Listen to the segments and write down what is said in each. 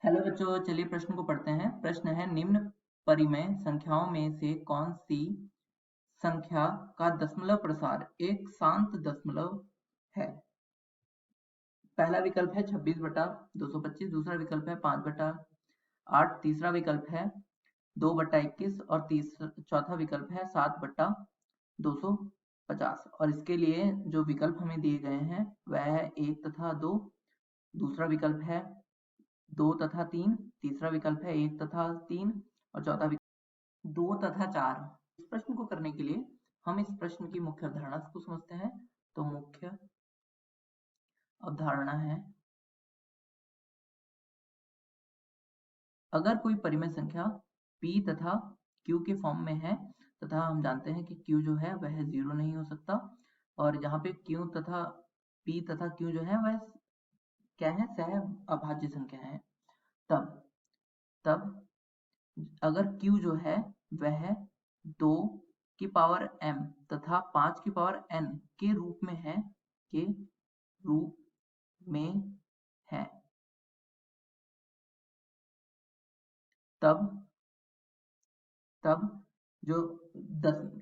Hello बच्चों, चलिए प्रश्न को पढ़ते हैं। प्रश्न है, निम्न परिमेय संख्याओं में से कौन सी संख्या का दशमलव प्रसार एक शांत दशमलव है? पहला विकल्प है 26/225, दूसरा विकल्प है 5/8, तीसरा विकल्प है 2/21 और चौथा विकल्प है 7/250। और इसके लिए जो विकल्प हमें दिए गए हैं वह है 1 तथा 2, दूसरा विकल्प है 2 तथा 3, तीसरा विकल्प है 1 तथा 3 और चौथा विकल्प 2 तथा 4। इस प्रश्न को करने के लिए हम इस प्रश्न की मुख्य अवधारणा को समझते हैं। तो मुख्य अवधारणा है, अगर कोई परिमेय संख्या p तथा q के फॉर्म में है तथा हम जानते हैं कि q जो है वह 0 नहीं हो सकता, और जहाँ पे q तथा p तथा q जो है वह क्या है, सह अभाज्य संख्या है। तब अगर q जो है वह 2 की पावर m तथा 5 की पावर n के रूप में है, तब जो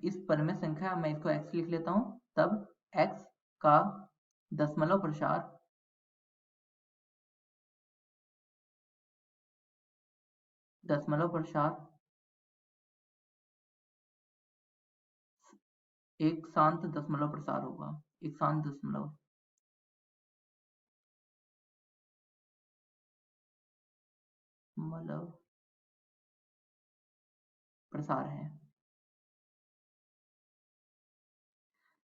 इस परिमेय संख्या, मैं इसको x लिख लेता हूं, तब x का दशमलव प्रसार एक शांत दशमलव प्रसार होगा। एक शांत दशमलव प्रसार है।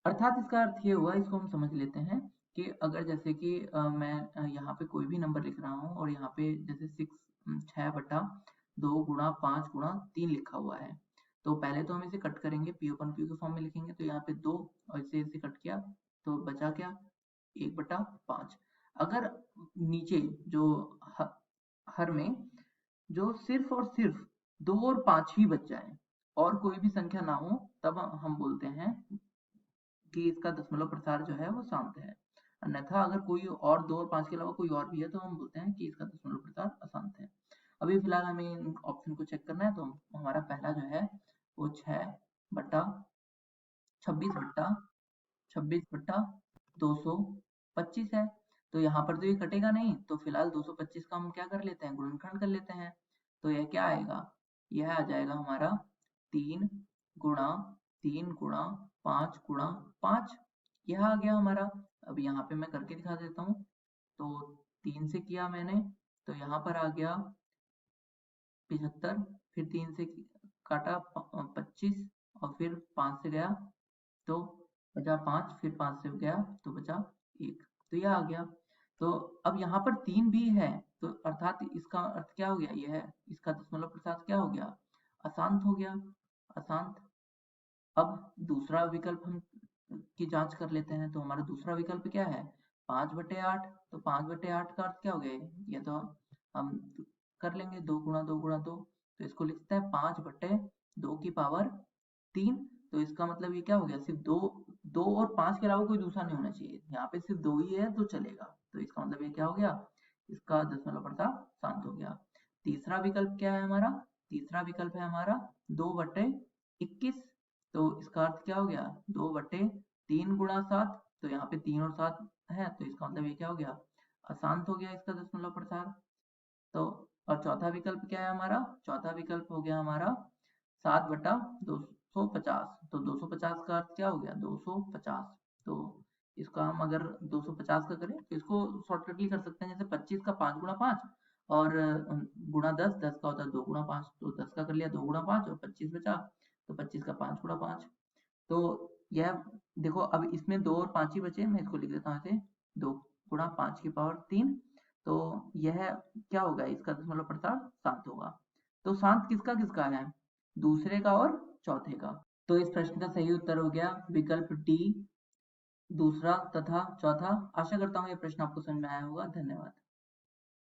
अर्थात इसका अर्थ ये हुआ, इसको हम समझ लेते हैं कि अगर जैसे कि मैं यहाँ पे कोई भी नंबर लिख रहा हूँ और यहाँ पे जैसे 6/2 गुणा 5 गुणा 3 लिखा हुआ है, तो पहले तो हम इसे कट करेंगे, p अपन q के फॉर्म में लिखेंगे। तो यहाँ पे 2 और इसे कट किया तो बचा क्या, 1/5। अगर नीचे जो हर में जो सिर्फ और सिर्फ 2 और 5 ही बच जाए और कोई भी संख्या ना हो, तब हम बोलते हैं कि इसका दशमलव प्रसार जो है वो शांत है। अन्यथा अगर कोई और 2 और 5 के अलावा कोई और भी है तो हम बोलते हैं कि इसका दशमलव प्रसार अशांत है। अभी फिलहाल हमें इन ऑप्शन को चेक करना है। तो हमारा पहला जो है वो 26/225 है। तो यहाँ पर तो ये कटेगा नहीं, तो फिलहाल 225 का हम क्या कर लेते हैं, गुणनखंड कर लेते हैं। तो यह क्या आएगा, यह आ जाएगा हमारा 3 गुणा 3 गुणा 5 गुणा 5। यह आ गया हमारा। अब यहाँ पे मैं करके दिखा देता हूँ। तो 3 से किया मैंने, तो यहाँ पर आ गया 75, फिर 3 से काटा 25 और फिर 5 से गया तो बचा 5, फिर 5 से गया तो बचा 1। तो यह आ गया। तो अब यहाँ पर 3 भी है, तो अर्थात इसका अर्थ क्या हो गया, यह इसका दशमलव प्रसार क्या हो गया, अशांत हो गया, अशांत। अब दूसरा विकल्प हम की जांच कर लेते हैं। तो हमारा दूसरा विकल्प क्या है, 5/8। तो 5/8 का अर्थ क्या हो गया, ये तो हम कर लेंगे 2 गुणा 2 गुणा 2। तो इसको लिखते हैं 5/2 की पावर 3। तो इसका मतलब ये क्या हो गया, सिर्फ 2 और 5 के अलावा कोई दूसरा नहीं होना चाहिए। यहाँ पे सिर्फ 2 ही है तो चलेगा। तो इसका मतलब ये क्या हो गया, इसका दशमलव प्रसार शांत हो गया। तीसरा विकल्प क्या है हमारा, तीसरा विकल्प है हमारा 2/21। तो इसका अर्थ क्या हो गया, 2/3 गुणा 7। तो यहाँ पे 3 और 7 है, तो इसका मतलब ये क्या हो गया, अशांत हो गया इसका दशमलव प्रसार। तो और चौथा विकल्प क्या है हमारा, चौथा विकल्प हो गया हमारा 7/250। तो 250 का अर्थ क्या हो गया, 250। तो इसका हम अगर 250 का करें तो इसको शॉर्टकटली कर सकते हैं, जैसे 25 का 5 गुणा 5 और गुणा 10, 10 का होता है 2 गुणा 5। तो 10 का कर लिया 2 गुणा 5 और 25 बचा, तो 25 का 5 गुणा 5। तो यह देखो, अब इसमें 2 और 5 ही बचे, मैं इसको लिख देता हूँ ऐसे, 2 गुणा 5 की पावर 3। तो यह क्या होगा, इसका दशमलव प्रसार शांत होगा। तो शांत किसका किसका है, दूसरे का और चौथे का। तो इस प्रश्न का सही उत्तर हो गया विकल्प डी, दूसरा तथा चौथा। आशा करता हूँ ये प्रश्न आपको समझ में आया होगा। धन्यवाद।